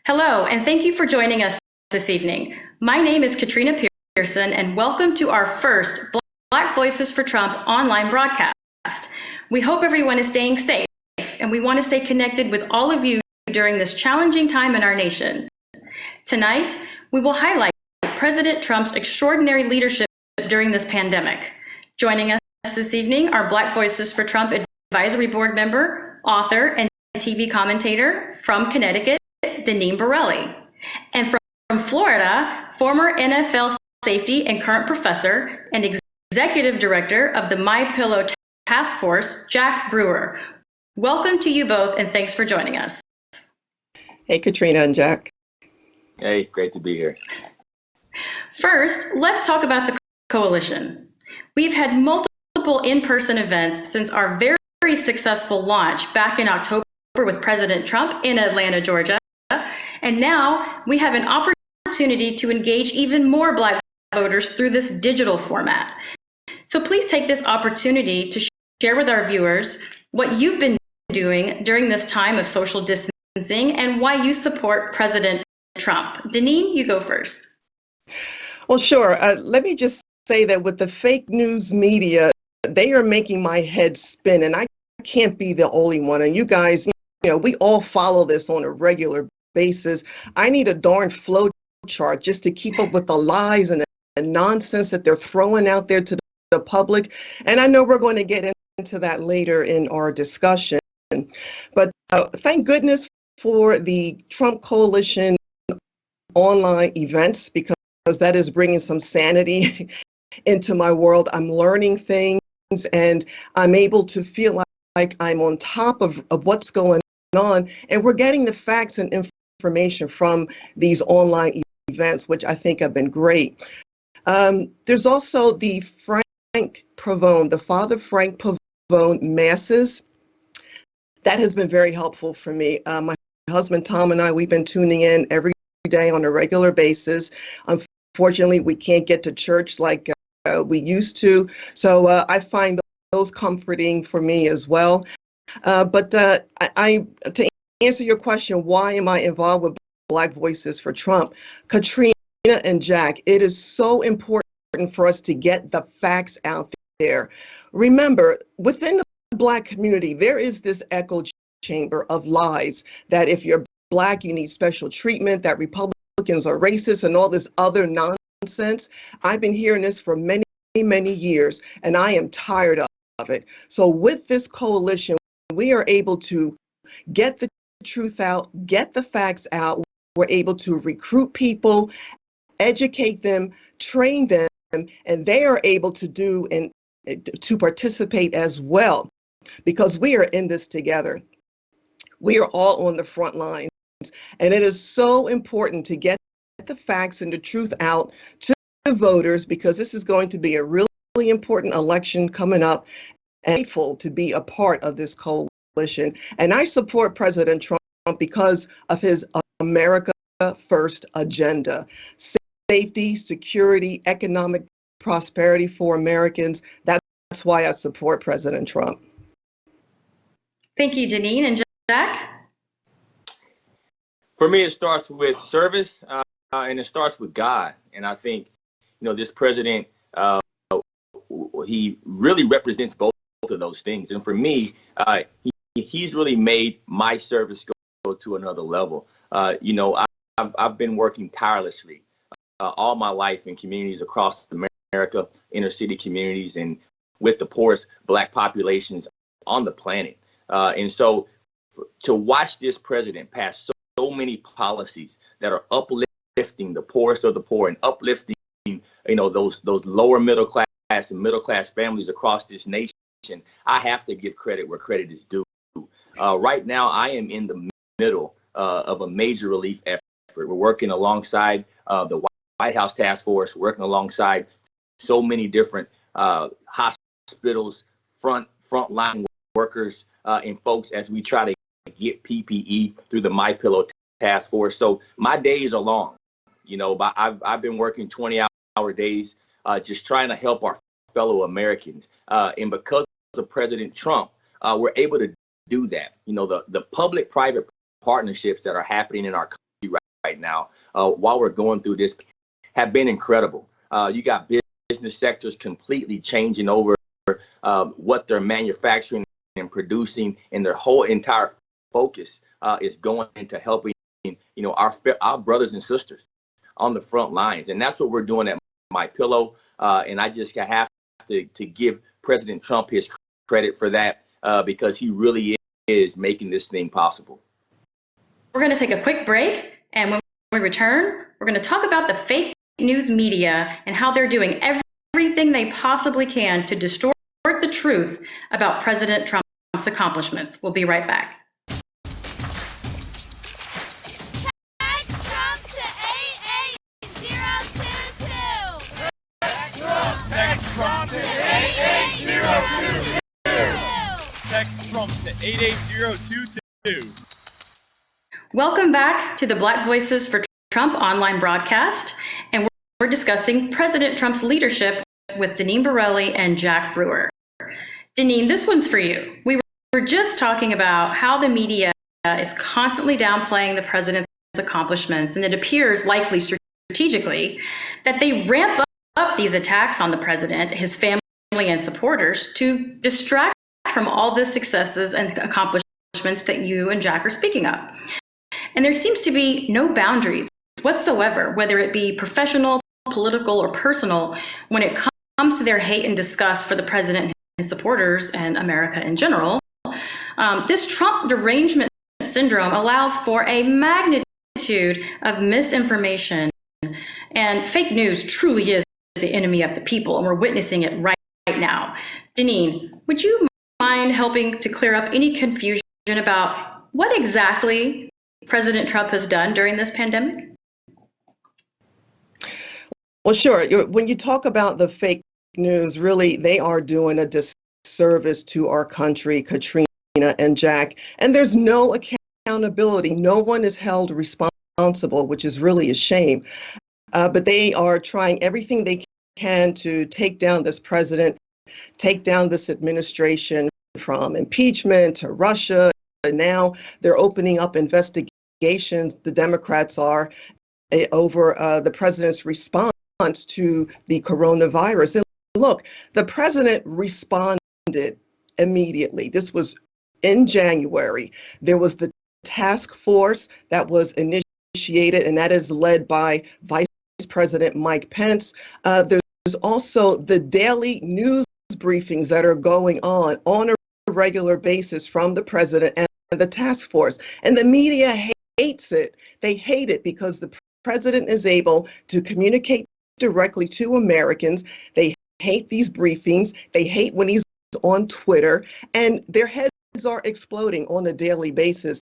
Hello, and thank you for joining us this evening. My name is Katrina Pearson, and welcome to our first Black Voices for Trump online broadcast. We hope everyone is staying safe, and we want to stay connected with all of you during this challenging time in our nation. Tonight, we will highlight President Trump's extraordinary leadership during this pandemic. Joining us this evening are Black Voices for Trump Advisory Board member, author, and TV commentator from Connecticut, Deneen Borelli, and from Florida, former NFL safety and current professor and executive director of the My Pillow Task Force, Jack Brewer. Welcome to you both, and thanks for joining us. Hey, Katrina and Jack. Hey, great to be here. First, let's talk about the coalition. We've had multiple in-person events since our very successful launch back in October with President Trump in Atlanta, Georgia. And now we have an opportunity to engage even more Black voters through this digital format. So please take this opportunity to share with our viewers what you've been doing during this time of social distancing and why you support President Trump. Deneen, you go first. Well, sure. Let me just say that with the fake news media, they are making my head spin, and I can't be the only one. And you guys, we all follow this on a regular basis. I need a darn flow chart just to keep up with the lies and the nonsense that they're throwing out there to the public. And I know we're going to get into that later in our discussion. But thank goodness for the Trump Coalition online events, because that is bringing some sanity into my world. I'm learning things and I'm able to feel like I'm on top of what's going on. And we're getting the facts and information from these online events, which I think have been great. There's also the Frank Pavone, the Father Frank Pavone masses. That has been very helpful for me. My husband Tom and I, we've been tuning in every day on a regular basis. Unfortunately, we can't get to church like we used to. So I find those comforting for me as well. But to answer your question, why am I involved with Black Voices for Trump? Katrina and Jack, it is so important for us to get the facts out there. Remember, within the Black community, there is this echo chamber of lies that if you're Black, you need special treatment, that Republicans are racist, and all this other nonsense. I've been hearing this for many, many years, and I am tired of it. So with this coalition, we are able to get the truth out, get the facts out. We're able to recruit people, educate them, train them, and they are able to do and to participate as well, because we are in this together. We are all on the front lines, and it is so important to get the facts and the truth out to the voters, because this is going to be a really important election coming up, and I'm grateful to be a part of this coalition. And I support President Trump because of his America First agenda. Safety, security, economic prosperity for Americans. That's why I support President Trump. Thank you, Deneen. And Jack? For me, it starts with service and it starts with God. And I think, this president, he really represents both of those things. And for me, he's really made my service go to another level. I've been working tirelessly all my life in communities across America, inner city communities, and with the poorest Black populations on the planet. And so to watch this president pass so many policies that are uplifting the poorest of the poor and uplifting, those lower middle class and middle class families across this nation, I have to give credit where credit is due. Right now, I am in the middle of a major relief effort. We're working alongside the White House Task Force, working alongside so many different hospitals, frontline workers, and folks as we try to get PPE through the My Pillow Task Force. So my days are long. But I've been working 20-hour days, just trying to help our fellow Americans. And because of President Trump, we're able to do that. The public-private partnerships that are happening in our country right now, while we're going through this, have been incredible. You got business sectors completely changing over what they're manufacturing and producing, and their whole entire focus is going into helping, our brothers and sisters on the front lines, and that's what we're doing at My Pillow. And I just have to give President Trump his credit for that, because he really is making this thing possible. We're going to take a quick break, and when we return, we're going to talk about the fake news media and how they're doing everything they possibly can to distort the truth about President Trump's accomplishments. We'll be right back. Text Trump to 88022. Welcome back to the Black Voices for Trump online broadcast, and we're discussing President Trump's leadership with Deneen Borelli and Jack Brewer. Deneen, this one's for you. We were just talking about how the media is constantly downplaying the president's accomplishments, and it appears likely strategically that they ramp up these attacks on the president, his family, and supporters to distract from all the successes and accomplishments that you and Jack are speaking of. And there seems to be no boundaries whatsoever, whether it be professional, political, or personal, when it comes to their hate and disgust for the president and his supporters and America in general. This Trump derangement syndrome allows for a magnitude of misinformation, and fake news truly is the enemy of the people, and we're witnessing it right now. Deneen, would you mind helping to clear up any confusion about what exactly President Trump has done during this pandemic? Well, sure. When you talk about the fake news, really, they are doing a disservice to our country, Katrina and Jack, and there's no accountability. No one is held responsible, which is really a shame. But they are trying everything they can to take down this president, take down this administration, from impeachment to Russia. And now they're opening up investigations, the Democrats are, over the president's response to the coronavirus. And look, the president responded immediately. This was in January. There was the task force that was initiated, and that is led by Vice President Mike Pence. There's also the daily news briefings that are going on a regular basis from the president and the task force. And the media hates it. They hate it because the president is able to communicate directly to Americans. They hate these briefings. They hate when he's on Twitter, and their heads are exploding on a daily basis.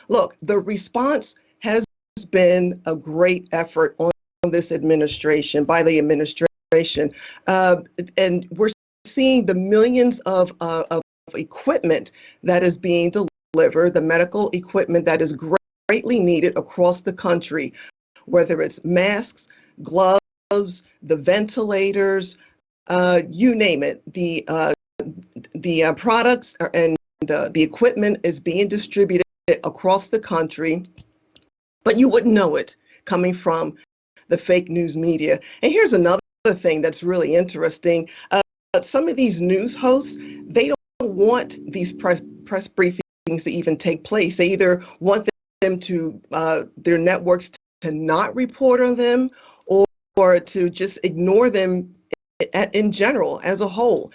Look, the response has been a great effort on this administration, by the administration, and we're seeing the millions of equipment that is being delivered, the medical equipment that is greatly needed across the country, whether it's masks, gloves, the ventilators, you name it. The products and the equipment is being distributed across the country, but you wouldn't know it coming from the fake news media. And here's another thing that's really interesting. Some of these news hosts, they don't want these press briefings to even take place. They either want them to, their networks to not report on them, or to just ignore them in general as a whole,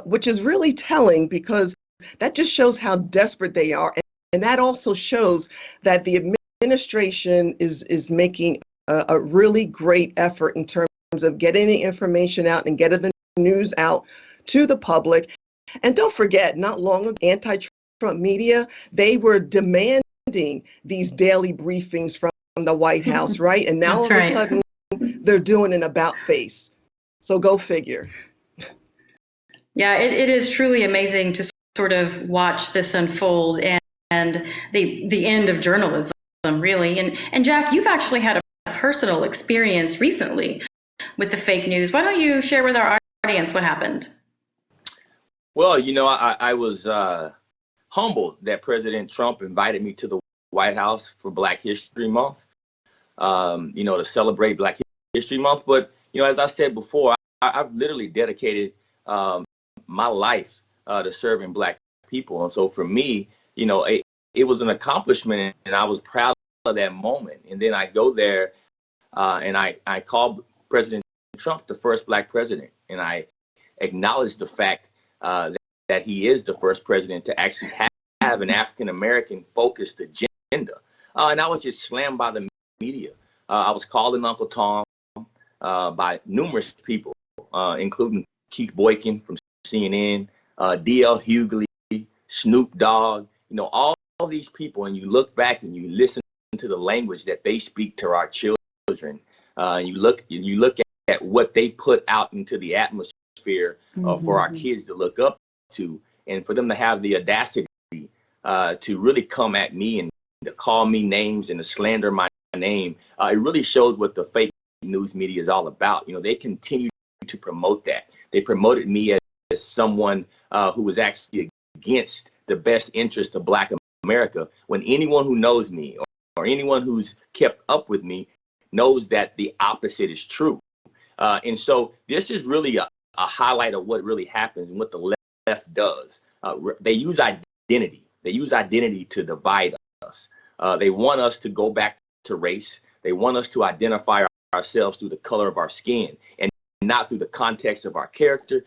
which is really telling, because that just shows how desperate they are. And that also shows that the administration is making a really great effort in terms of getting the information out and getting the news out to the public. And don't forget, not long ago, anti-Trump media, they were demanding these daily briefings from the White House, right? And now all of a sudden, they're doing an about face. So go figure. Yeah, it is truly amazing to sort of watch this unfold, and the end of journalism, really. And Jack, you've actually had a personal experience recently with the fake news. Why don't you share with our audience what happened? Well, I was humbled that President Trump invited me to the White House for Black History Month. to celebrate Black History Month. But, as I said before, I've literally dedicated my life to serving Black people. And so for me, it was an accomplishment, and I was proud of that moment. And then I go there and I call President Trump the first Black president. And I acknowledge the fact that he is the first president to actually have an African-American focused agenda. And I was just slammed by the media. I was called an Uncle Tom by numerous people, including Keith Boykin from CNN, D.L. Hughley, Snoop Dogg, all these people. And you look back and you listen to the language that they speak to our children. And you look at what they put out into the atmosphere for our kids to look up to, and for them to have the audacity to really come at me and to call me names and to slander my name. It really shows what the fake news media is all about. They continue to promote that. They promoted me as someone who was actually against the best interest of Black America, when anyone who knows me or anyone who's kept up with me knows that the opposite is true. And so this is really a highlight of what really happens and what the left does. They use identity. They use identity to divide us. They want us to go back to race. They want us to identify ourselves through the color of our skin, and not through the context of our character,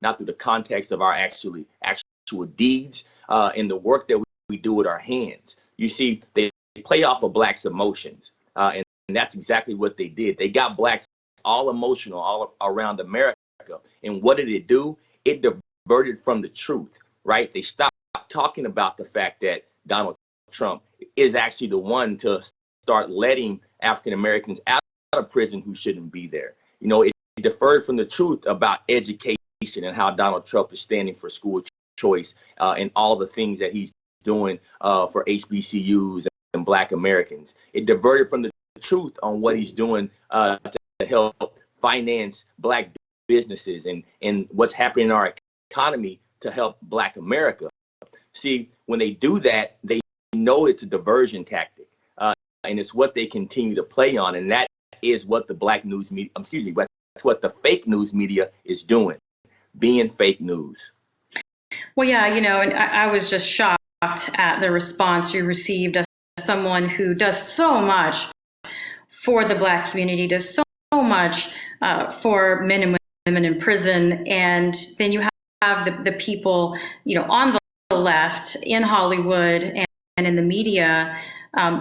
not through the context of our actual deeds and the work that we do with our hands. You see, they play off of Blacks' emotions, and that's exactly what they did. They got Blacks all emotional all around America. And what did it do? It diverted from the truth, right? They stopped talking about the fact that Donald Trump is actually the one to start letting African Americans out of prison who shouldn't be there. It deferred from the truth about education and how Donald Trump is standing for school choice and all the things that he's doing for HBCUs and Black Americans. It diverted from the truth on what he's doing to help finance Black businesses and what's happening in our economy to help Black America. See, when they do that, they know it's a diversion tactic, and it's what they continue to play on, and that is what the Black news media, that's what the fake news media is doing, being fake news. Well, yeah, and I was just shocked at the response you received as someone who does so much for the Black community, does so much for men and women in prison, and then you have the people, on the left in Hollywood and in the media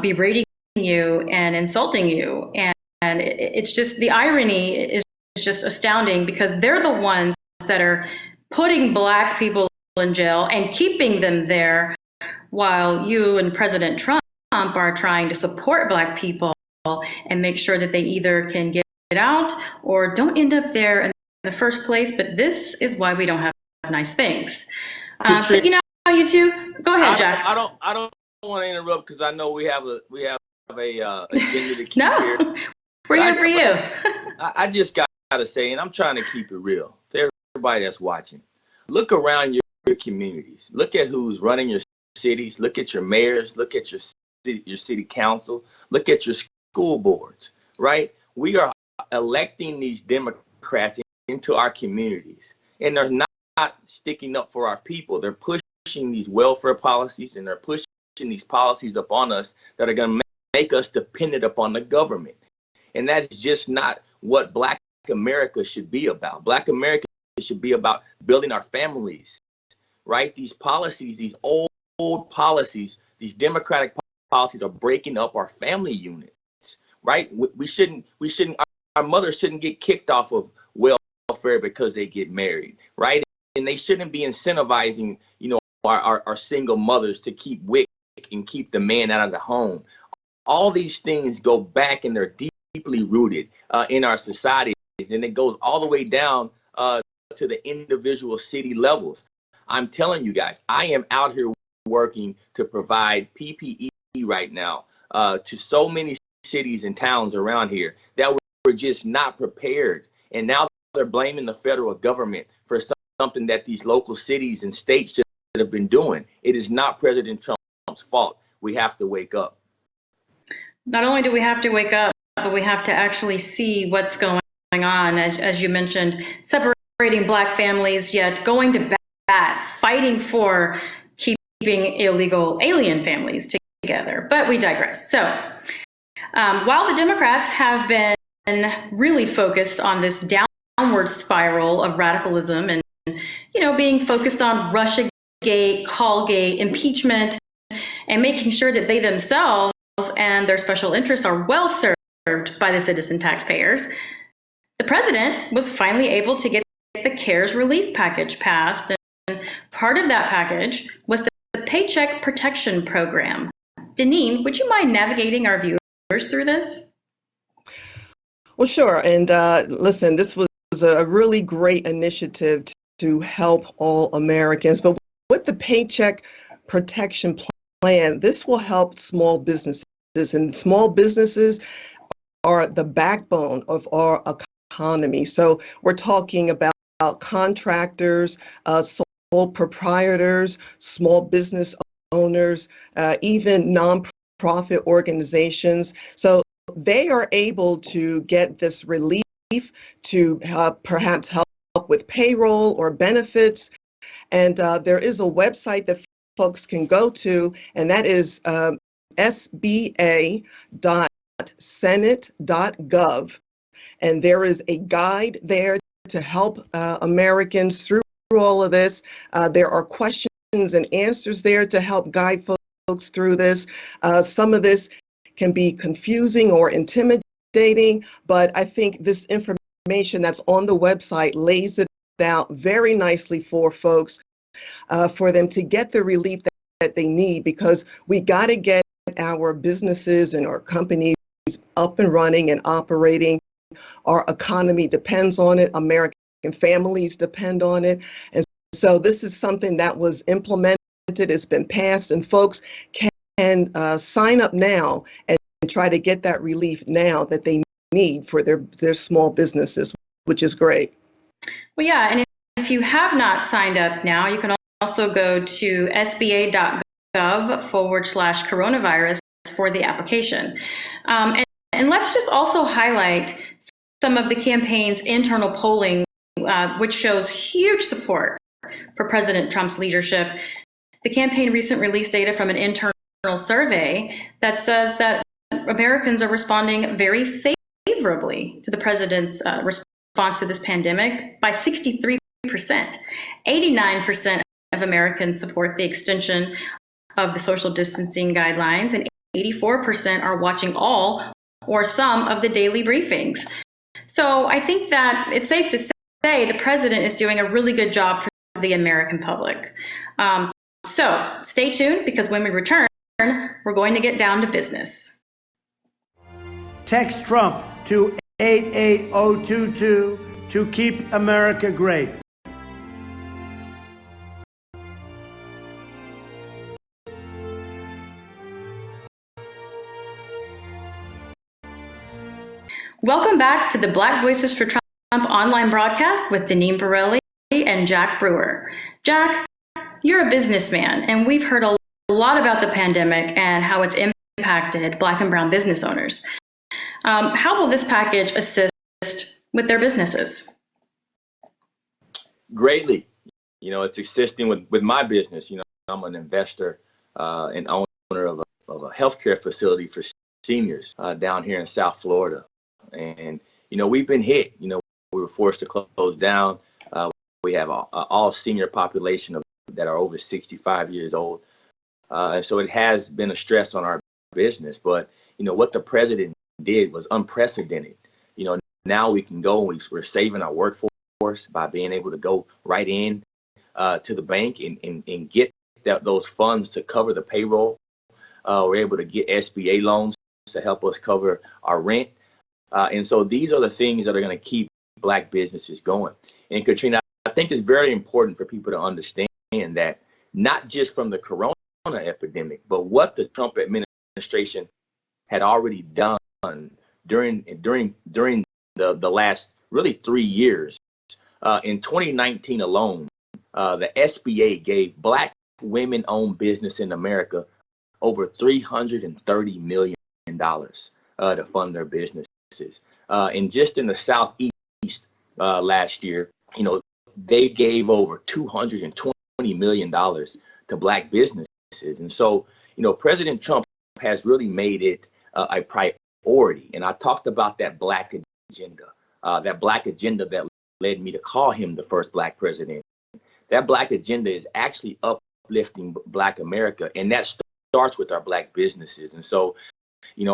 berating you and insulting you, and it's just, the irony is just astounding, because they're the ones that are putting Black people in jail and keeping them there, while you and President Trump are trying to support Black people and make sure that they either can get out or don't end up there in the first place. But this is why we don't have nice things. But you two, go ahead, Jack. I don't want to interrupt, because I know we have a agenda to keep here. No, we're here for you. I just got to say, and I'm trying to keep it real to everybody that's watching. Look around your communities. Look at who's running your cities. Look at your mayors. Look at your city council. Look at your school boards, right? We are electing these Democrats into our communities, and they're not sticking up for our people. They're pushing these welfare policies, and they're pushing these policies upon us that are going to make us dependent upon the government. And that is just not what Black America should be about. Black America should be about building our families, right? These policies, these old policies, these democratic policies are breaking up our family units, right? We shouldn't, our mothers shouldn't get kicked off of welfare because they get married, right? And they shouldn't be incentivizing, our single mothers to keep WIC and keep the man out of the home. All these things go back, and they're deeply rooted in our societies, and it goes all the way down to the individual city levels. I'm telling you guys, I am out here working to provide PPE right now to so many cities and towns around here that were just not prepared. And now they're blaming the federal government for something that these local cities and states should have been doing. It is not President Trump's fault. We have to wake up. Not only do we have to wake up, but we have to actually see what's going on, as you mentioned, separating Black families, yet going to bat, fighting for keeping illegal alien families together. But we digress. So while the Democrats have been really focused on this downward spiral of radicalism and, being focused on Russiagate, Callgate, impeachment, and making sure that they themselves and their special interests are well served by the citizen taxpayers, the president was finally able to get the CARES relief package passed. And part of that package was the Paycheck Protection Program. Deneen, would you mind navigating our viewers through this? Well, sure. And listen, this was a really great initiative to help all Americans. But with the Paycheck Protection Plan, this will help small businesses. And small businesses are the backbone of our economy. So we're talking about contractors, sole proprietors, small business owners, even nonprofit organizations. So they are able to get this relief to perhaps help with payroll or benefits. And there is a website that folks can go to, and that is sba.senate.gov. And there is a guide there to help Americans through all of this. There are questions and answers there to help guide folks through this. Some of this can be confusing or intimidating, but I think this information that's on the website lays it out very nicely for folks, for them to get the relief that they need, because we got to get our businesses and our companies up and running and operating. Our economy depends on it. American families depend on it. And so this is something that was implemented. It's been passed, and folks can sign up now and try to get that relief now that they need for their small businesses, which is great. Well, yeah, and if you have not signed up now, you can also go to sba.gov/coronavirus for the application. And let's just also highlight some of the campaign's internal polling, which shows huge support for President Trump's leadership. The campaign recently released data from an internal survey that says that Americans are responding very favorably to the president's response to this pandemic by 63%. 89% of Americans support the extension of the social distancing guidelines, and 84% are watching all or some of the daily briefings. So I think that it's safe to say the president is doing a really good job for the American public. So stay tuned, because when we return, we're going to get down to business. Text Trump to 88022 to keep America great. Welcome back to the Black Voices for Trump online broadcast with Deneen Borelli and Jack Brewer. Jack, you're a businessman, and we've heard a lot about the pandemic and how it's impacted Black and brown business owners. How will this package assist with their businesses? Greatly. It's assisting with my business. I'm an investor and owner of a healthcare facility for seniors down here in South Florida. And, we've been hit. We were forced to close down. We have all senior population that are over 65 years old. And so it has been a stress on our business. But, what the president did was unprecedented. Now we can go and we're saving our workforce by being able to go right in to the bank and get those funds to cover the payroll. We're able to get SBA loans to help us cover our rent. And so these are the things that are going to keep Black businesses going. And Katrina, I think it's very important for people to understand that not just from the corona epidemic, but what the Trump administration had already done during the last really 3 years. In 2019 alone, the SBA gave Black women-owned business in America over $330 million. to fund their businesses. And just in the Southeast last year, they gave over $220 million to Black businesses. And so, President Trump has really made it a priority. And I talked about that Black agenda that led me to call him the first Black president. That Black agenda is actually uplifting Black America, and that starts with our Black businesses. And so,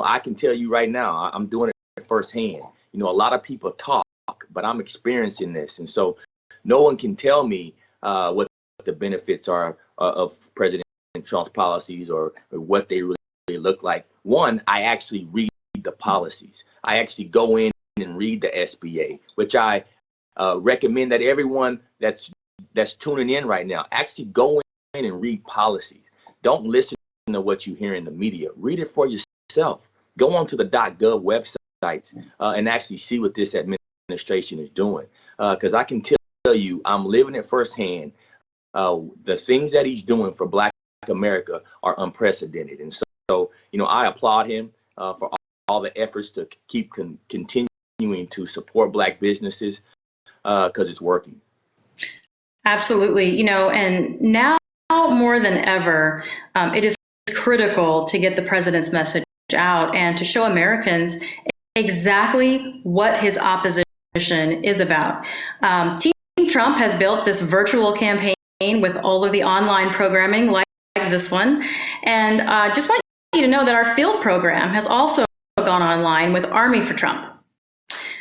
I can tell you right now, I'm doing it firsthand. A lot of people talk, but I'm experiencing this. And so no one can tell me what the benefits are of President Trump's policies or what they really look like. One, I actually read the policies. I actually go in and read the SBA, which I recommend that everyone that's tuning in right now actually go in and read policies. Don't listen to what you hear in the media. Read it for yourself. Go onto the .gov websites and actually see what this administration is doing. Because I can tell you, I'm living it firsthand. The things that he's doing for Black America are unprecedented. And so I applaud him for all the efforts to keep continuing to support Black businesses because it's working. Absolutely. And now more than ever, it is critical to get the president's message out and to show Americans exactly what his opposition is about. Team Trump has built this virtual campaign with all of the online programming like this one. And just want you to know that our field program has also gone online with Army for Trump.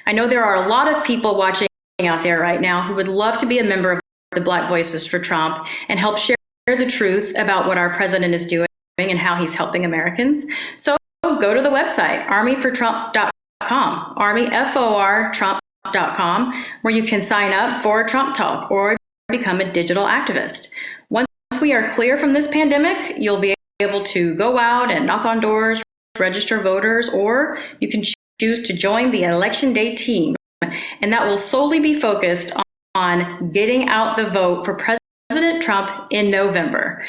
I know there are a lot of people watching out there right now who would love to be a member of the Black Voices for Trump and help share the truth about what our president is doing and how he's helping Americans. So go to the website, armyfortrump.com, armyfortrump.com, where you can sign up for Trump Talk or become a digital activist. Once we are clear from this pandemic, you'll be able to go out and knock on doors, register voters, or you can choose to join the Election Day team. And that will solely be focused on getting out the vote for President Trump in November.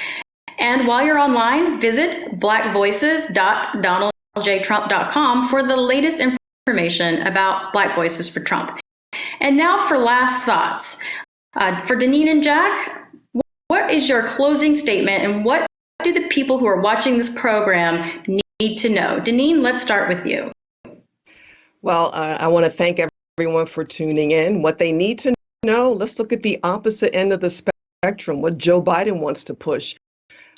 And while you're online, visit blackvoices.donaldjtrump.com for the latest information about Black Voices for Trump. And now for last thoughts. For Deneen and Jack, what is your closing statement and what do the people who are watching this program need to know? Deneen, let's start with you. Well, I want to thank everyone for tuning in. What they need to know, let's look at the opposite end of the spectrum, what Joe Biden wants to push.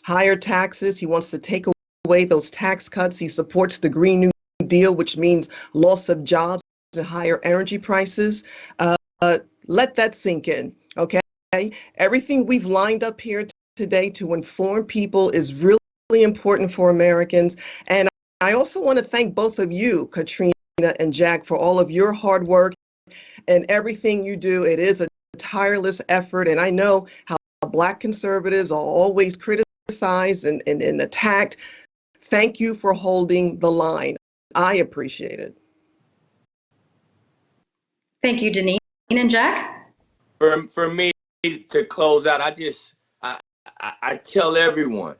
Higher taxes. He wants to take away those tax cuts. He supports the Green New Deal, which means loss of jobs and higher energy prices. Let that sink in, okay? Everything we've lined up here today to inform people is really important for Americans. And I also want to thank both of you, Katrina and Jack, for all of your hard work and everything you do. It is a tireless effort, and I know how Black conservatives are always criticized and attacked. Thank you for holding the line. I appreciate it. Thank you, Deneen and Jack. For me to close out, I tell everyone,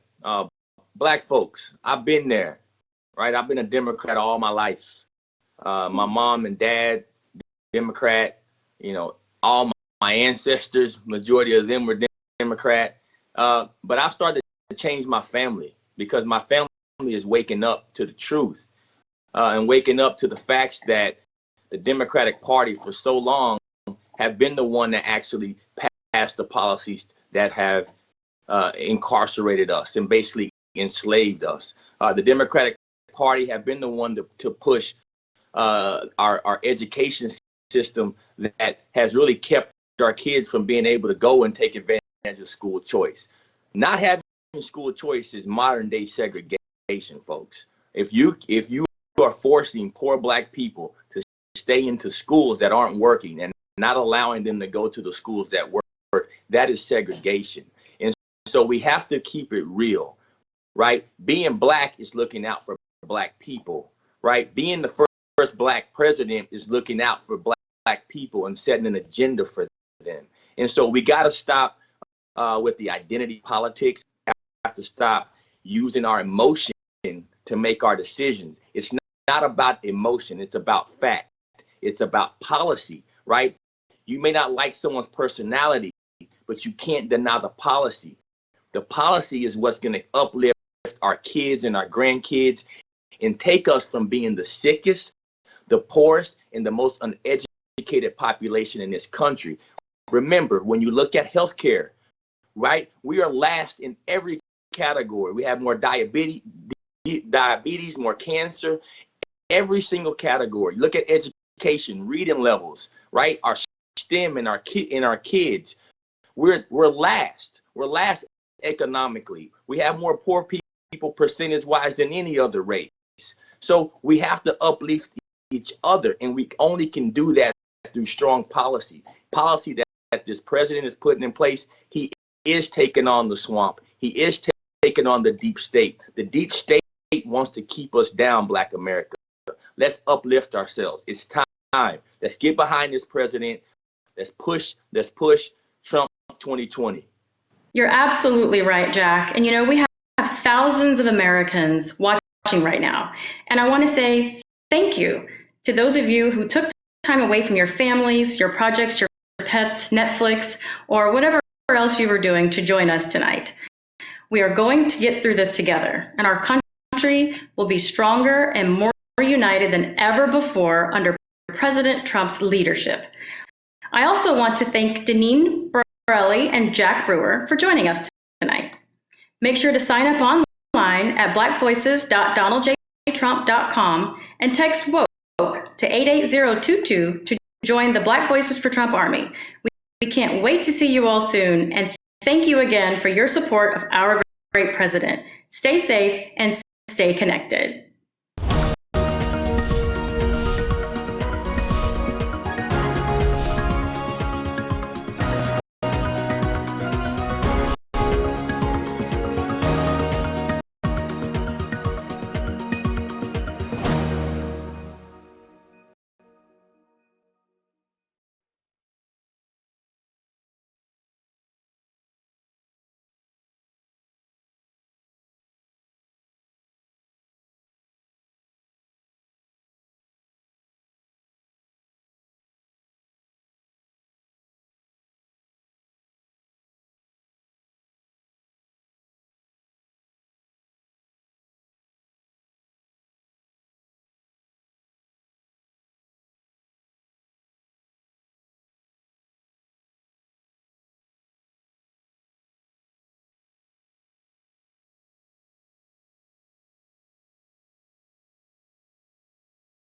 Black folks, I've been there, right? I've been a Democrat all my life. My mom and dad, Democrat, all my ancestors, majority of them were Democrat. But I've started to change my family because my family is waking up to the truth and waking up to the facts that the Democratic Party for so long have been the one that actually passed the policies that have incarcerated us and basically enslaved us. The Democratic Party have been the one to push our education system that has really kept our kids from being able to go and take advantage of school choice. Not having school choice is modern day segregation, folks. If you are forcing poor Black people to stay into schools that aren't working and not allowing them to go to the schools that work, that is segregation. And so we have to keep it real, right? Being Black is looking out for Black people, right? Being the first Black president is looking out for Black people and setting an agenda for them. And so we got to stop with the identity politics. We have to stop using our emotion to make our decisions. It's not about emotion. It's about fact. It's about policy, right? You may not like someone's personality, but you can't deny the policy. The policy is what's going to uplift our kids and our grandkids and take us from being the sickest, the poorest, and the most uneducated population in this country. Remember, when you look at healthcare, right, we are last in every category. We have more diabetes, more cancer, every single category. Look at education, reading levels, right? Our STEM and our kids. We're last. We're last economically. We have more poor people percentage-wise than any other race. So we have to uplift each other, and we only can do that through strong policy that this president is putting in place. He is taking on the swamp. He is taking on the deep state. The deep state wants to keep us down, Black America. Let's uplift ourselves. It's time. Let's get behind this president. Let's push Trump 2020. You're absolutely right, Jack. And we have thousands of Americans watching right now. And I want to say thank you to those of you who took time away from your families, your projects, your pets, Netflix, or whatever else you were doing to join us tonight. We are going to get through this together, and our country will be stronger and more united than ever before under President Trump's leadership. I also want to thank Deneen Borelli and Jack Brewer for joining us tonight. Make sure to sign up online at blackvoices.donaldjtrump.com and text WOKE to 88022 to join the Black Voices for Trump Army. We can't wait to see you all soon, and thank you again for your support of our great president. Stay safe and stay connected.